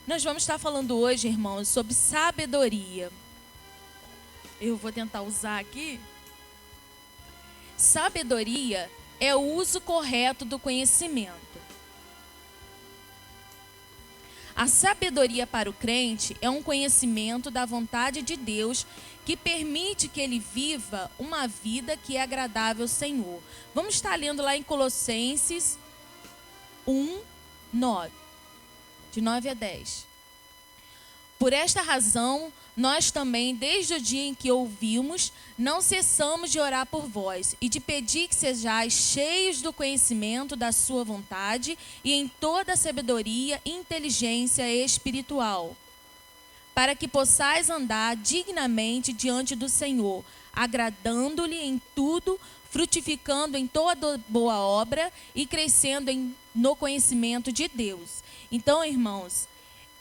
Nós vamos estar falando hoje, irmãos, sobre sabedoria. Eu vou tentar usar aqui. Sabedoria é o uso correto do conhecimento. A sabedoria para o crente é um conhecimento da vontade de Deus que permite que ele viva uma vida que é agradável ao Senhor. Vamos estar lendo lá em Colossenses 1, 9. De 9 a 10. Por esta razão, nós também, desde o dia em que ouvimos, não cessamos de orar por vós e de pedir que sejais cheios do conhecimento da sua vontade e em toda a sabedoria e inteligência espiritual, para que possais andar dignamente diante do Senhor, agradando-lhe em tudo, frutificando em toda boa obra e crescendo no conhecimento de Deus. Então, irmãos,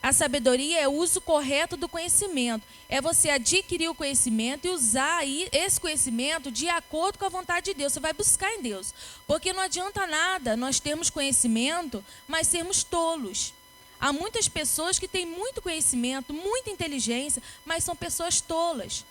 a sabedoria é o uso correto do conhecimento. É você adquirir o conhecimento e usar aí esse conhecimento de acordo com a vontade de Deus. Você vai buscar em Deus. Porque não adianta nada nós termos conhecimento, mas sermos tolos. Há muitas pessoas que têm muito conhecimento, muita inteligência, mas são pessoas tolas.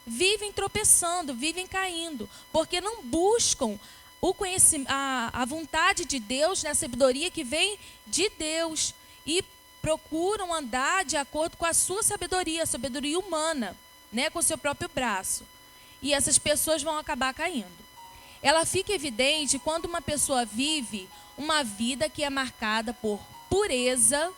Vivem tropeçando, vivem caindo, porque não buscam o conhecimento, a vontade de Deus, né, a sabedoria que vem de Deus. E procuram andar de acordo com a sua sabedoria, a sabedoria humana, né, com o seu próprio braço. E essas pessoas vão acabar caindo. Ela fica evidente quando uma pessoa vive uma vida que é marcada por pureza,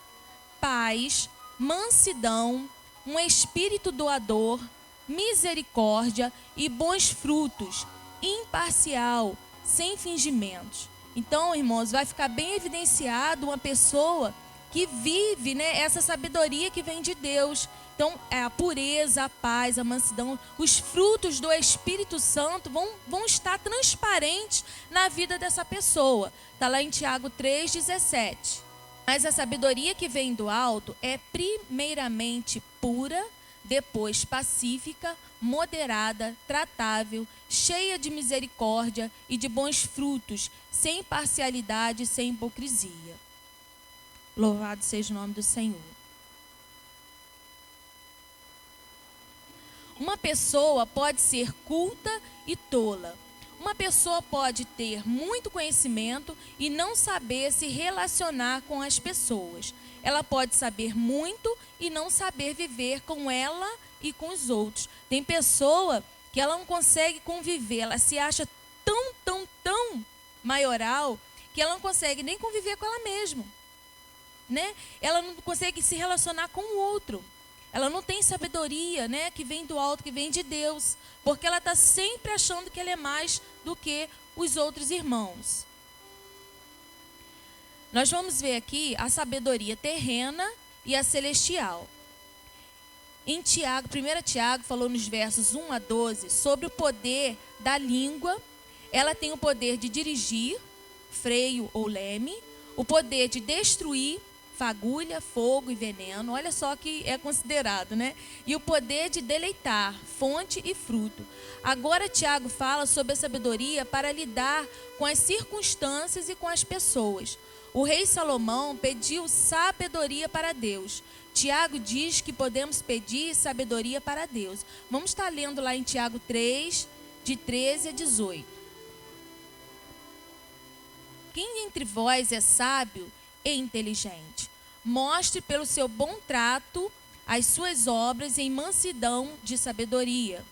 paz, mansidão, um espírito doador, misericórdia e bons frutos, imparcial, sem fingimentos. Então, irmãos, vai ficar bem evidenciado uma pessoa que vive, né, essa sabedoria que vem de Deus. Então, a pureza, a paz, a mansidão, os frutos do Espírito Santo vão estar transparentes na vida dessa pessoa. Está lá em Tiago 3,17. Mas a sabedoria que vem do alto é primeiramente pura, depois pacífica, moderada, tratável, cheia de misericórdia e de bons frutos, sem parcialidade e sem hipocrisia. Louvado seja o nome do Senhor. Uma pessoa pode ser culta e tola. Uma pessoa pode ter muito conhecimento e não saber se relacionar com as pessoas. Ela pode saber muito e não saber viver com ela e com os outros. Tem pessoa que ela não consegue conviver, ela se acha tão maioral que ela não consegue nem conviver com ela mesma. Né? Ela não consegue se relacionar com o outro. Ela não tem sabedoria, né, que vem do alto, que vem de Deus. Porque ela está sempre achando que ela é mais do que os outros irmãos. Nós vamos ver aqui a sabedoria terrena e a celestial. Em Tiago, 1 Tiago falou nos versos 1 a 12 sobre o poder da língua. Ela tem o poder de dirigir, freio ou leme, o poder de destruir, fagulha, fogo e veneno, olha só que é considerado, né? E o poder de deleitar, fonte e fruto. Agora Tiago fala sobre a sabedoria para lidar com as circunstâncias e com as pessoas. O rei Salomão pediu sabedoria para Deus. Tiago diz que podemos pedir sabedoria para Deus. Vamos estar lendo lá em Tiago 3, de 13 a 18. Quem entre vós é sábio e inteligente? Mostre pelo seu bom trato as suas obras em mansidão de sabedoria.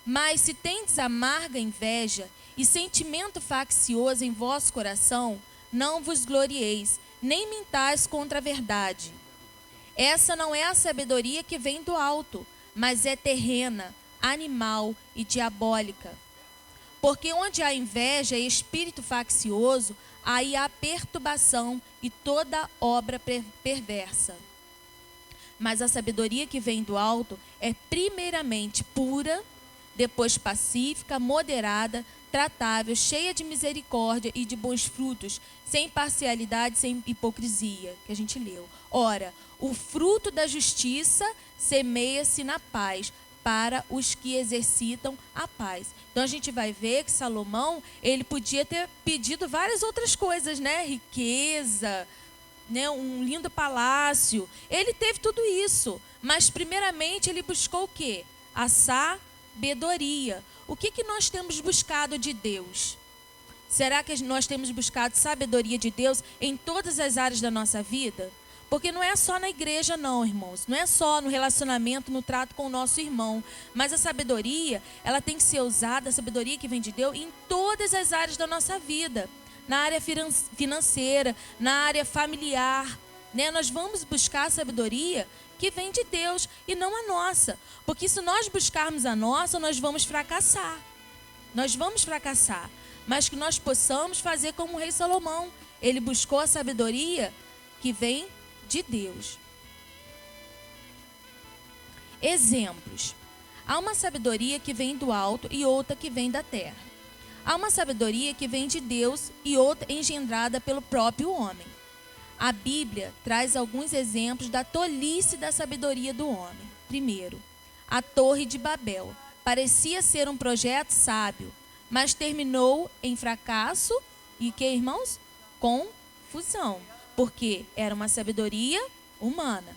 Mas se tendes amarga inveja e sentimento faccioso em vosso coração, não vos glorieis, nem mintais contra a verdade. Essa não é a sabedoria que vem do alto, mas é terrena, animal e diabólica. Porque onde há inveja e espírito faccioso, aí há perturbação e toda obra perversa. Mas a sabedoria que vem do alto é primeiramente pura, depois pacífica, moderada, tratável, cheia de misericórdia e de bons frutos, sem parcialidade, sem hipocrisia, que a gente leu. Ora, o fruto da justiça semeia-se na paz, para os que exercitam a paz. Então a gente vai ver que Salomão, ele podia ter pedido várias outras coisas, né? Riqueza, né, um lindo palácio. Ele teve tudo isso, mas primeiramente ele buscou o quê? A sabedoria. O que nós temos buscado de Deus? Será que nós temos buscado sabedoria de Deus em todas as áreas da nossa vida? Porque não é só na igreja não, irmãos. Não é só no relacionamento, no trato com o nosso irmão. Mas a sabedoria, ela tem que ser usada, a sabedoria que vem de Deus, em todas as áreas da nossa vida. Na área financeira, na área familiar, né? Nós vamos buscar a sabedoria que vem de Deus e não a nossa. Porque se nós buscarmos a nossa, nós vamos fracassar. Nós vamos fracassar. Mas que nós possamos fazer como o rei Salomão. Ele buscou a sabedoria que vem de Deus. Exemplos. Há uma sabedoria que vem do alto e outra que vem da terra. Há uma sabedoria que vem de Deus e outra engendrada pelo próprio homem. A Bíblia traz alguns exemplos da tolice da sabedoria do homem. Primeiro, a Torre de Babel. Parecia ser um projeto sábio, mas terminou em fracasso e que, irmãos? Confusão. Porque era uma sabedoria humana.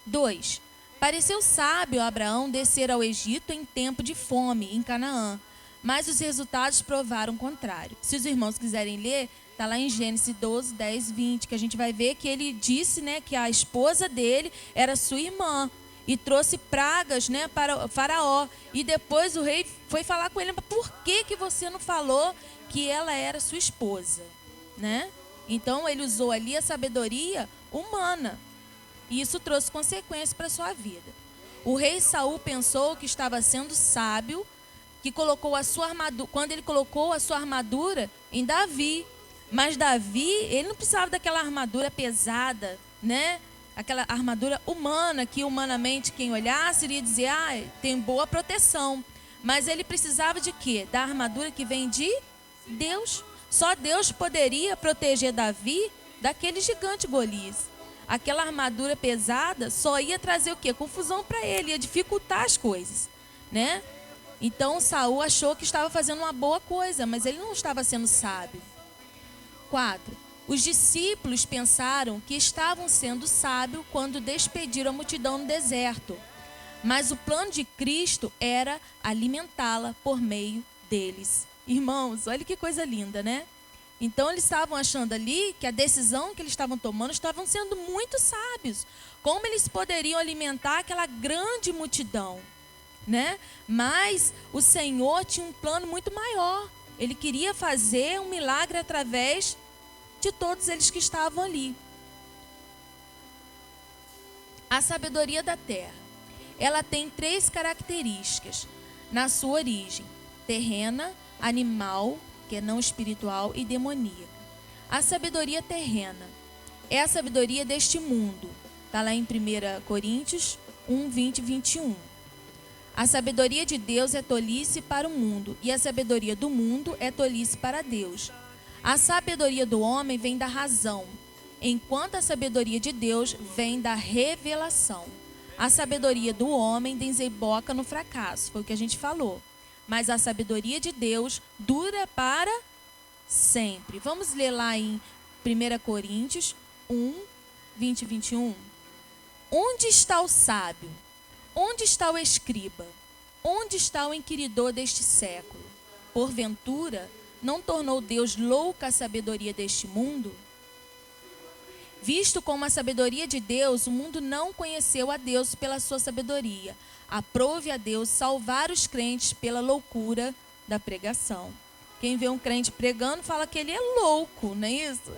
2. Pareceu sábio a Abraão descer ao Egito em tempo de fome, em Canaã. Mas os resultados provaram o contrário. Se os irmãos quiserem ler, está lá em Gênesis 12, 10, 20, que a gente vai ver que ele disse, né, que a esposa dele era sua irmã. E trouxe pragas, né, para o Faraó. E depois o rei foi falar com ele, por que você não falou que ela era sua esposa? Né? Então, ele usou ali a sabedoria humana. E isso trouxe consequências para a sua vida. O rei Saul pensou que estava sendo sábio, que colocou a sua armadura, quando ele colocou a sua armadura em Davi. Mas Davi, ele não precisava daquela armadura pesada, né? Aquela armadura humana, que humanamente quem olhasse iria dizer, tem boa proteção. Mas ele precisava de quê? Da armadura que vem de Deus. Só Deus poderia proteger Davi daquele gigante Golias. Aquela armadura pesada só ia trazer o quê? Confusão para ele, ia dificultar as coisas, né? Então Saul achou que estava fazendo uma boa coisa, mas ele não estava sendo sábio. 4. Os discípulos pensaram que estavam sendo sábios quando despediram a multidão no deserto. Mas o plano de Cristo era alimentá-la por meio deles. Irmãos, olha que coisa linda, né? Então eles estavam achando ali que a decisão que eles estavam tomando estavam sendo muito sábios. Como eles poderiam alimentar aquela grande multidão, né? Mas o Senhor tinha um plano muito maior. Ele queria fazer um milagre através de todos eles que estavam ali. A sabedoria da terra. Ela tem 3 características na sua origem: terrena, animal, que é não espiritual, e demoníaca. A sabedoria terrena é a sabedoria deste mundo. Está lá em 1 Coríntios 1, 20 e 21. A sabedoria de Deus é tolice para o mundo, e a sabedoria do mundo é tolice para Deus. A sabedoria do homem vem da razão, enquanto a sabedoria de Deus vem da revelação. A sabedoria do homem desemboca no fracasso, foi o que a gente falou. Mas a sabedoria de Deus dura para sempre. Vamos ler lá em 1 Coríntios 1, 20 e 21. Onde está o sábio? Onde está o escriba? Onde está o inquiridor deste século? Porventura, não tornou Deus louca a sabedoria deste mundo? Visto como a sabedoria de Deus, o mundo não conheceu a Deus pela sua sabedoria. Aprove a Deus salvar os crentes pela loucura da pregação. Quem vê um crente pregando fala que ele é louco, não é isso?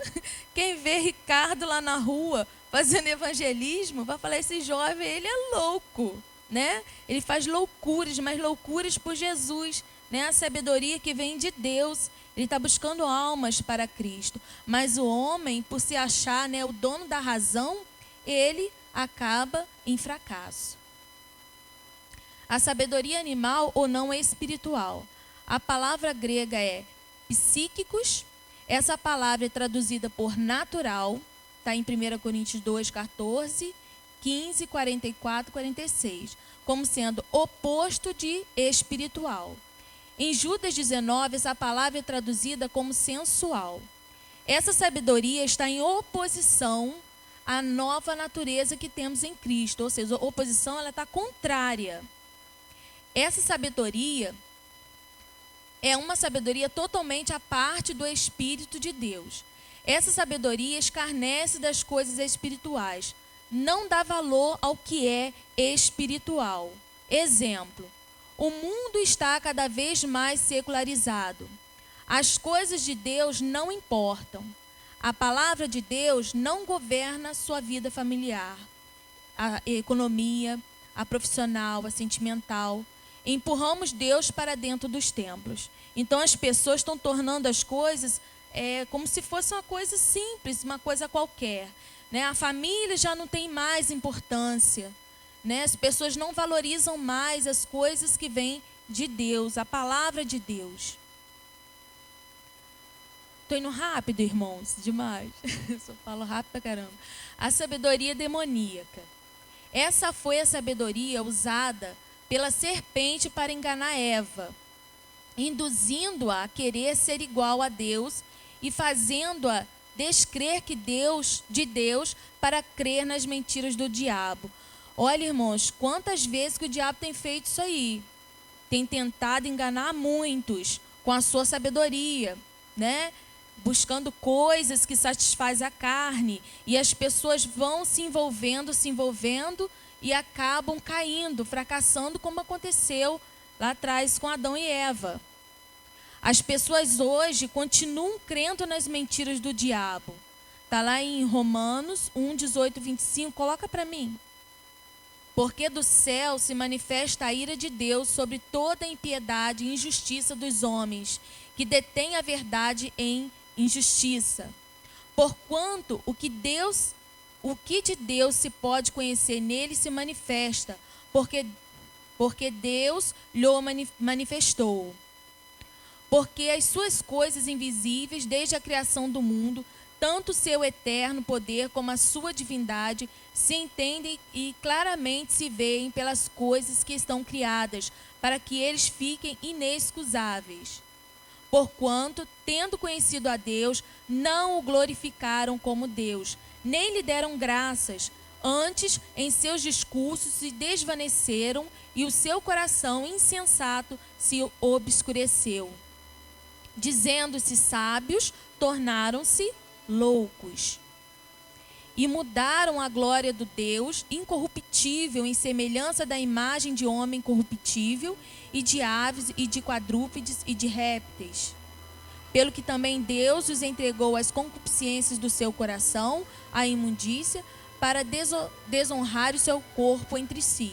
Quem vê Ricardo lá na rua fazendo evangelismo vai falar, esse jovem, ele é louco, né? Ele faz loucuras, mas loucuras por Jesus, né? A sabedoria que vem de Deus. Ele está buscando almas para Cristo. Mas o homem, por se achar, né, o dono da razão, ele acaba em fracasso. A sabedoria animal ou não é espiritual. A palavra grega é psíquicos. Essa palavra é traduzida por natural. Está em 1 Coríntios 2, 14, 15, 44, 46. Como sendo oposto de espiritual. Em Judas 19, essa palavra é traduzida como sensual. Essa sabedoria está em oposição à nova natureza que temos em Cristo. Ou seja, a oposição ela está contrária. Essa sabedoria é uma sabedoria totalmente à parte do Espírito de Deus. Essa sabedoria escarnece das coisas espirituais, não dá valor ao que é espiritual. Exemplo, o mundo está cada vez mais secularizado. As coisas de Deus não importam. A palavra de Deus não governa sua vida familiar, a economia, a profissional, a sentimental. Empurramos Deus para dentro dos templos. Então as pessoas estão tornando as coisas como se fosse uma coisa simples, uma coisa qualquer. Né? A família já não tem mais importância. Né? As pessoas não valorizam mais as coisas que vêm de Deus, a palavra de Deus. Estou indo rápido, irmãos, demais. Só falo rápido pra caramba. A sabedoria demoníaca. Essa foi a sabedoria usada pela serpente para enganar Eva, induzindo-a a querer ser igual a Deus e fazendo-a descrer de Deus para crer nas mentiras do diabo. Olha, irmãos, quantas vezes que o diabo tem feito isso aí? Tem tentado enganar muitos com a sua sabedoria, né? Buscando coisas que satisfazem a carne. E as pessoas vão se envolvendo e acabam caindo, fracassando, como aconteceu lá atrás com Adão e Eva. As pessoas hoje continuam crendo nas mentiras do diabo. Está lá em Romanos 1, 18, 25. Coloca para mim. Porque do céu se manifesta a ira de Deus sobre toda a impiedade e injustiça dos homens, que detêm a verdade em injustiça. Porquanto o que de Deus se pode conhecer nele se manifesta, porque Deus lhe manifestou. Porque as suas coisas invisíveis, desde a criação do mundo, tanto o seu eterno poder como a sua divindade, se entendem e claramente se veem pelas coisas que estão criadas, para que eles fiquem inexcusáveis. Porquanto, tendo conhecido a Deus, não o glorificaram como Deus, nem lhe deram graças. Antes, em seus discursos se desvaneceram e o seu coração insensato se obscureceu. Dizendo-se sábios, tornaram-se loucos. E mudaram a glória do Deus incorruptível em semelhança da imagem de homem corruptível, e de aves, e de quadrúpedes, e de répteis. Pelo que também Deus os entregou às concupiscências do seu coração, à imundícia, para desonrar o seu corpo entre si.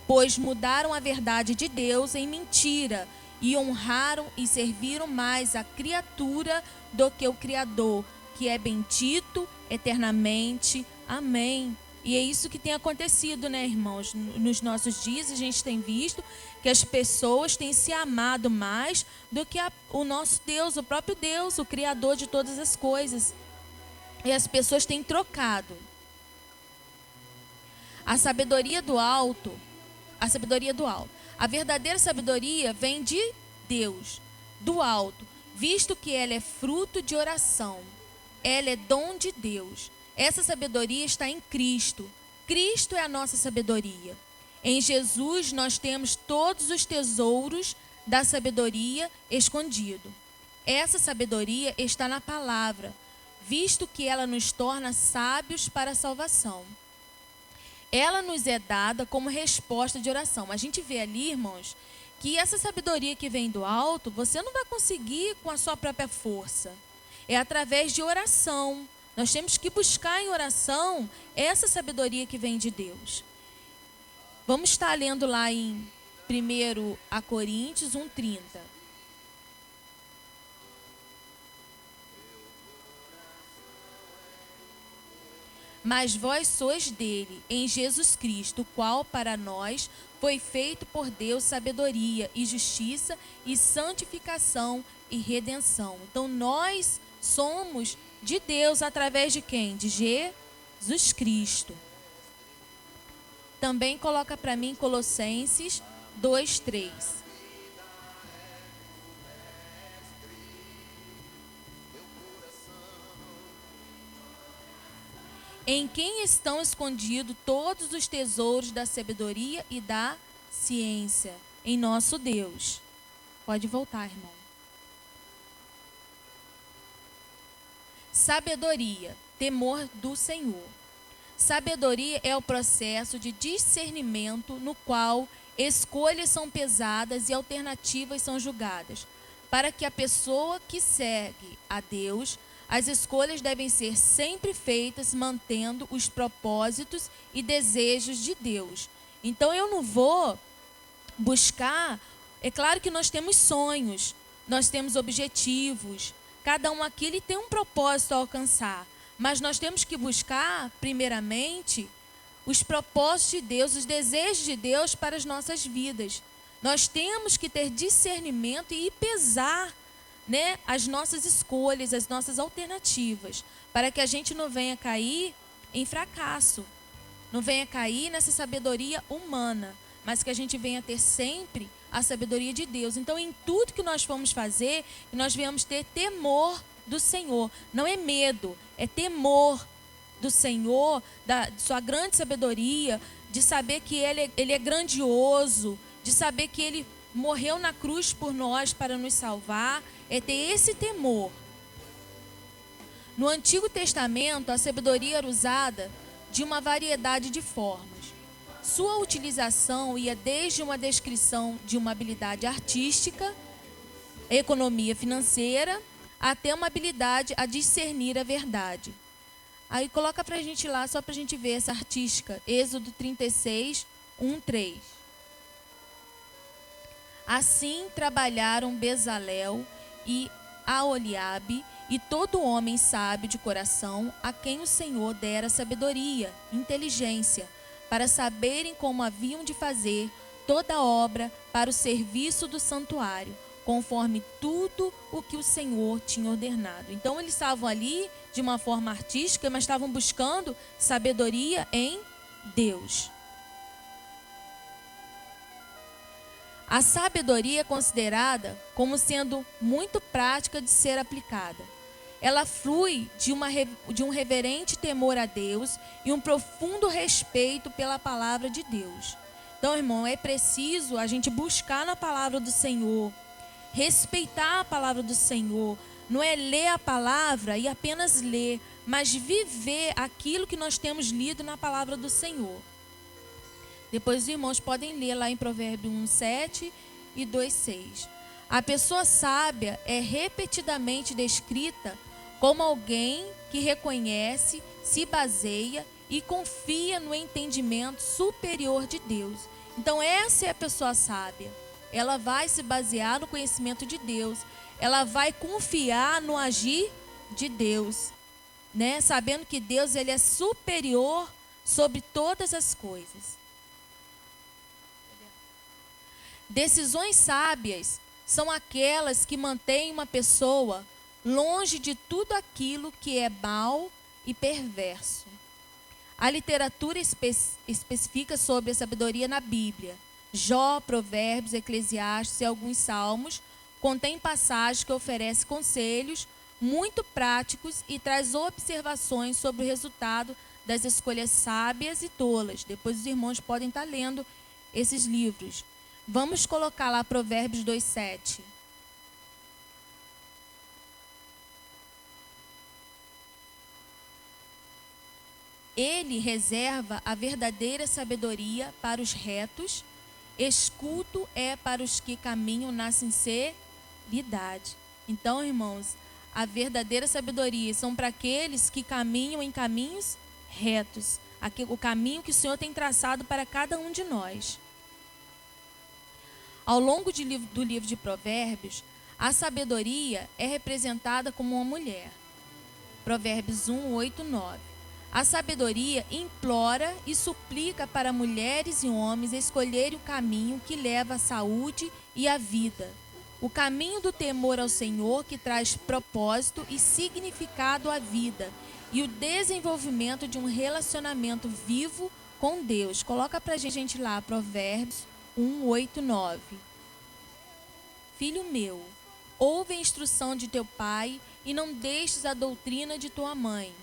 Pois mudaram a verdade de Deus em mentira, e honraram e serviram mais a criatura do que o Criador, que é bendito eternamente. Amém. E é isso que tem acontecido, né, irmãos? Nos nossos dias a gente tem visto que as pessoas têm se amado mais do que o nosso Deus, o próprio Deus, o Criador de todas as coisas. E as pessoas têm trocado a sabedoria do alto. A verdadeira sabedoria vem de Deus, do alto, visto que ela é fruto de oração. Ela é dom de Deus. Essa sabedoria está em Cristo. Cristo é a nossa sabedoria. Em Jesus nós temos todos os tesouros da sabedoria escondido. Essa sabedoria está na palavra, visto que ela nos torna sábios para a salvação. Ela nos é dada como resposta de oração. A gente vê ali, irmãos, que essa sabedoria que vem do alto, você não vai conseguir com a sua própria força. É através de oração. Nós temos que buscar em oração essa sabedoria que vem de Deus. Vamos estar lendo lá em 1 Coríntios 1:30. Mas vós sois dele, em Jesus Cristo, o qual para nós foi feito por Deus sabedoria e justiça e santificação e redenção. Então nós somos de Deus através de quem? De Jesus Cristo. Também coloca para mim Colossenses 2:3. em quem estão escondidos todos os tesouros da sabedoria e da ciência? Em nosso Deus. Pode voltar, irmão. Sabedoria, temor do Senhor. Sabedoria é o processo de discernimento no qual escolhas são pesadas e alternativas são julgadas. Para que a pessoa que segue a Deus, as escolhas devem ser sempre feitas mantendo os propósitos e desejos de Deus. Então eu não vou buscar, é claro que nós temos sonhos, nós temos objetivos, cada um aqui ele tem um propósito a alcançar, mas nós temos que buscar, primeiramente, os propósitos de Deus, os desejos de Deus para as nossas vidas. Nós temos que ter discernimento e pesar, né, as nossas escolhas, as nossas alternativas, para que a gente não venha cair em fracasso, não venha cair nessa sabedoria humana, mas que a gente venha ter sempre a sabedoria de Deus. Então, em tudo que nós formos fazer, nós venhamos ter temor do Senhor. Não é medo, é temor do Senhor, de sua grande sabedoria, de saber que Ele é grandioso, de saber que Ele morreu na cruz por nós para nos salvar, é ter esse temor. No Antigo Testamento, a sabedoria era usada de uma variedade de formas. Sua utilização ia desde uma descrição de uma habilidade artística, economia financeira, até uma habilidade a discernir a verdade. Aí coloca pra gente lá, só pra gente ver essa artística. Êxodo 36, 1, 3. Assim trabalharam Bezalel e Aholiabe e todo homem sábio de coração, a quem o Senhor dera sabedoria, inteligência, para saberem como haviam de fazer toda a obra para o serviço do santuário, conforme tudo o que o Senhor tinha ordenado. Então eles estavam ali de uma forma artística, mas estavam buscando sabedoria em Deus. A sabedoria é considerada como sendo muito prática de ser aplicada. Ela flui de um reverente temor a Deus e um profundo respeito pela palavra de Deus. Então, irmão, é preciso a gente buscar na palavra do Senhor, respeitar a palavra do Senhor. Não é ler a palavra e apenas ler, mas viver aquilo que nós temos lido na palavra do Senhor. Depois os irmãos podem ler lá em Provérbios 1:7 e 2:6. A pessoa sábia é repetidamente descrita como alguém que reconhece, se baseia e confia no entendimento superior de Deus. Então essa é a pessoa sábia. Ela vai se basear no conhecimento de Deus. Ela vai confiar no agir de Deus, né? Sabendo que Deus ele é superior sobre todas as coisas. Decisões sábias são aquelas que mantêm uma pessoa longe de tudo aquilo que é mal e perverso. A literatura especifica sobre a sabedoria na Bíblia. Jó, Provérbios, Eclesiastes e alguns salmos contêm passagens que oferecem conselhos muito práticos e traz observações sobre o resultado das escolhas sábias e tolas. Depois os irmãos podem estar lendo esses livros. Vamos colocar lá Provérbios 2:7. Ele reserva a verdadeira sabedoria para os retos, escuto é para os que caminham na sinceridade. Então, irmãos, a verdadeira sabedoria são para aqueles que caminham em caminhos retos, o caminho que o Senhor tem traçado para cada um de nós. Ao longo do livro de Provérbios, a sabedoria é representada como uma mulher. Provérbios 1, 8, 9. A sabedoria implora e suplica para mulheres e homens escolherem o caminho que leva à saúde e à vida. O caminho do temor ao Senhor que traz propósito e significado à vida e o desenvolvimento de um relacionamento vivo com Deus. Coloca para a gente lá, Provérbios 1, 8, 9. Filho meu, ouve a instrução de teu pai e não deixes a doutrina de tua mãe.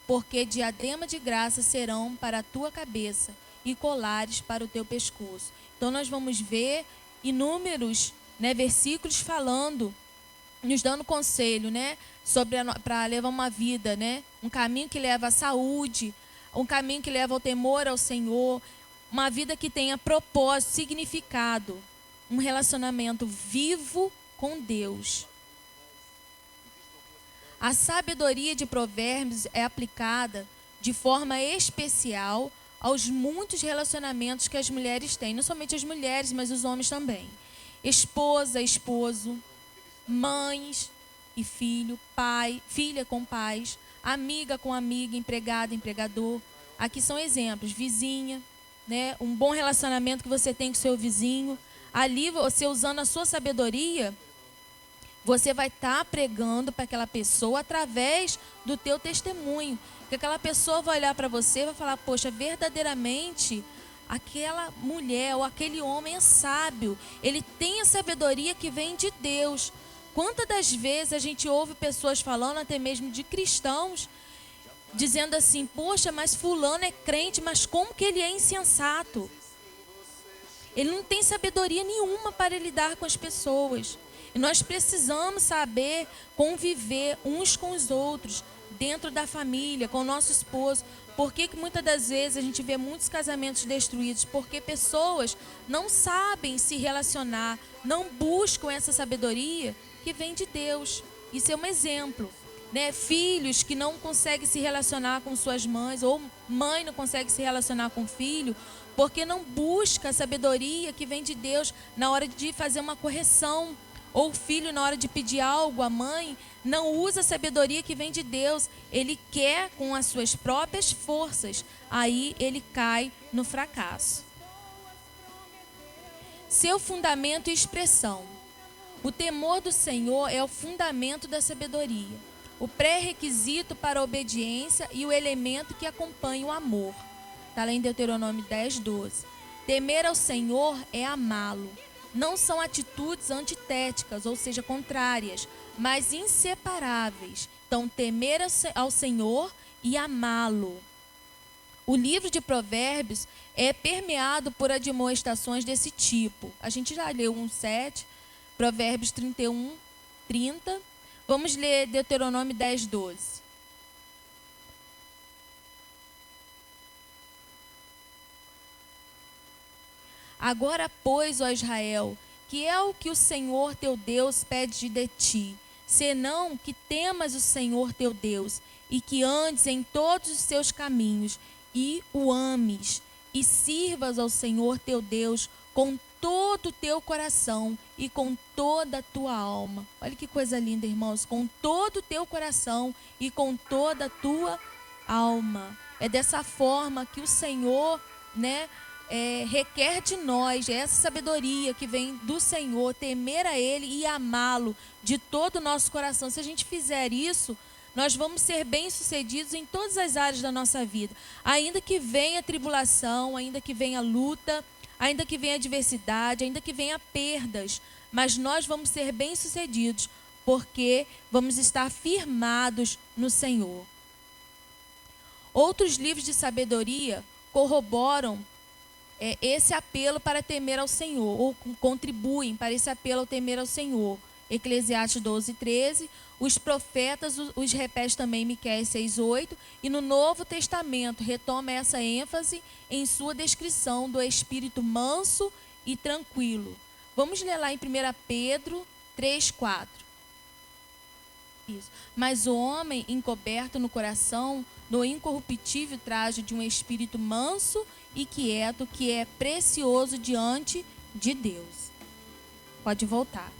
porque diadema de graça serão para a tua cabeça e colares para o teu pescoço. Então nós vamos ver inúmeros, né, versículos falando, nos dando conselho, né, sobre para levar uma vida, né, um caminho que leva à saúde, um caminho que leva ao temor ao Senhor, uma vida que tenha propósito, significado, um relacionamento vivo com Deus. A sabedoria de Provérbios é aplicada de forma especial aos muitos relacionamentos que as mulheres têm, não somente as mulheres, mas os homens também. Esposa, esposo, mães e filho, pai, filha com pais, amiga com amiga, empregada, empregador. Aqui são exemplos, vizinha, né? Um bom relacionamento que você tem com seu vizinho. Ali, você usando a sua sabedoria, você vai estar pregando para aquela pessoa através do teu testemunho. Que aquela pessoa vai olhar para você e vai falar, poxa, verdadeiramente aquela mulher ou aquele homem é sábio. Ele tem a sabedoria que vem de Deus. Quantas das vezes a gente ouve pessoas falando, até mesmo de cristãos, dizendo assim, poxa, mas fulano é crente, mas como que ele é insensato? Ele não tem sabedoria nenhuma para lidar com as pessoas. E nós precisamos saber conviver uns com os outros, dentro da família, com o nosso esposo. Por que muitas das vezes a gente vê muitos casamentos destruídos? Porque pessoas não sabem se relacionar, não buscam essa sabedoria que vem de Deus. Isso é um exemplo, né? Filhos que não conseguem se relacionar com suas mães, ou mãe não consegue se relacionar com o filho, porque não busca a sabedoria que vem de Deus na hora de fazer uma correção. Ou o filho, na hora de pedir algo à mãe, não usa a sabedoria que vem de Deus. Ele quer com as suas próprias forças. Aí ele cai no fracasso. Seu fundamento e expressão. O temor do Senhor é o fundamento da sabedoria, o pré-requisito para a obediência e o elemento que acompanha o amor. Está lá em Deuteronômio 10:12. Temer ao Senhor é amá-lo. Não são atitudes antitéticas, ou seja, contrárias, mas inseparáveis. Então, temer ao Senhor e amá-lo. O livro de Provérbios é permeado por admoestações desse tipo. A gente já leu 1:7, Provérbios 31:30. Vamos ler Deuteronômio 10:12. Agora, pois, ó Israel, que é o que o Senhor teu Deus pede de ti, senão que temas o Senhor teu Deus, e que andes em todos os seus caminhos, e o ames, e sirvas ao Senhor teu Deus com todo o teu coração e com toda a tua alma. Olha que coisa linda, irmãos, com todo o teu coração e com toda a tua alma. É dessa forma que o Senhor, né, requer de nós essa sabedoria que vem do Senhor, temer a Ele e amá-lo de todo o nosso coração. Se a gente fizer isso, nós vamos ser bem-sucedidos em todas as áreas da nossa vida. Ainda que venha tribulação, ainda que venha luta, ainda que venha adversidade, ainda que venha perdas, mas nós vamos ser bem-sucedidos porque vamos estar firmados no Senhor. Outros livros de sabedoria corroboram esse apelo para temer ao Senhor, ou contribuem para esse apelo ao temer ao Senhor. Eclesiastes 12:13, os profetas os repete também em Miqueias 6:8, e no Novo Testamento retoma essa ênfase em sua descrição do espírito manso e tranquilo. Vamos ler lá em 1 Pedro 3:4. Isso. Mas o homem encoberto no coração, no incorruptível traje de um espírito manso e quieto, que é precioso diante de Deus. Pode voltar.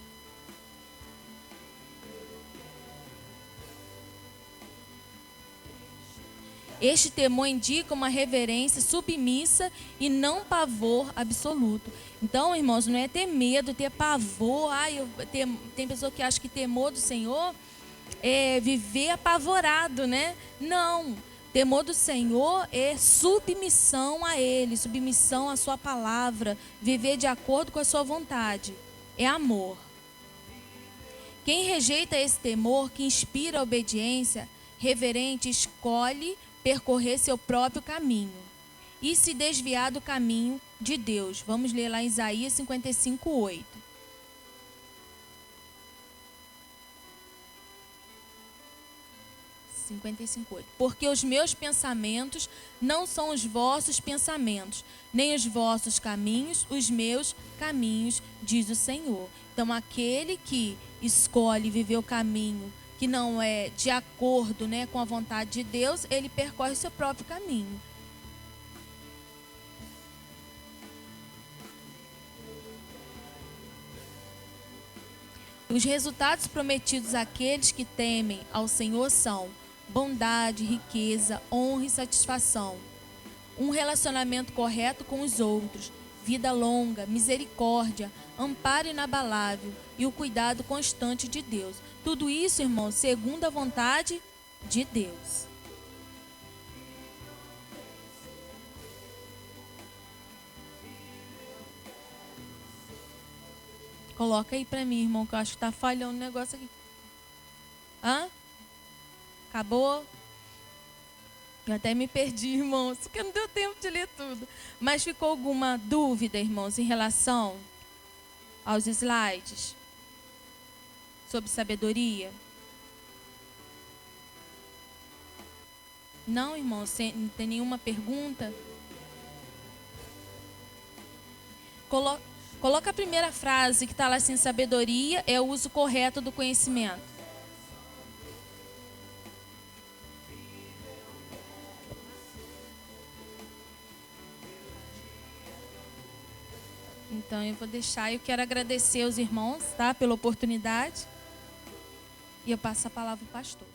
Este temor indica uma reverência submissa e não pavor absoluto. Então, irmãos, não é ter medo, ter pavor. Tem pessoa que acha que temor do Senhor é viver apavorado, né? Não. Temor do Senhor é submissão a Ele, submissão à sua palavra, viver de acordo com a sua vontade. É amor. Quem rejeita esse temor que inspira a obediência reverente escolhe percorrer seu próprio caminho e se desviar do caminho de Deus. Vamos ler lá em Isaías 55:8. Porque os meus pensamentos não são os vossos pensamentos, nem os vossos caminhos, os meus caminhos, diz o Senhor. Então, aquele que escolhe viver o caminho que não é de acordo, né, com a vontade de Deus, ele percorre o seu próprio caminho. Os resultados prometidos àqueles que temem ao Senhor são bondade, riqueza, honra e satisfação, um relacionamento correto com os outros, vida longa, misericórdia, amparo inabalável e o cuidado constante de Deus. Tudo isso, irmão, segundo a vontade de Deus. Coloca aí pra mim, irmão, que eu acho que tá falhando o negócio aqui. Hã? Acabou? Eu até me perdi, irmãos, porque não deu tempo de ler tudo. Mas ficou alguma dúvida, irmãos, em relação aos slides? Sobre sabedoria? Não, irmãos, não tem nenhuma pergunta? Coloca a primeira frase que está lá assim: sabedoria é o uso correto do conhecimento. Então eu vou deixar, eu quero agradecer aos irmãos, tá, pela oportunidade. E eu passo a palavra ao pastor.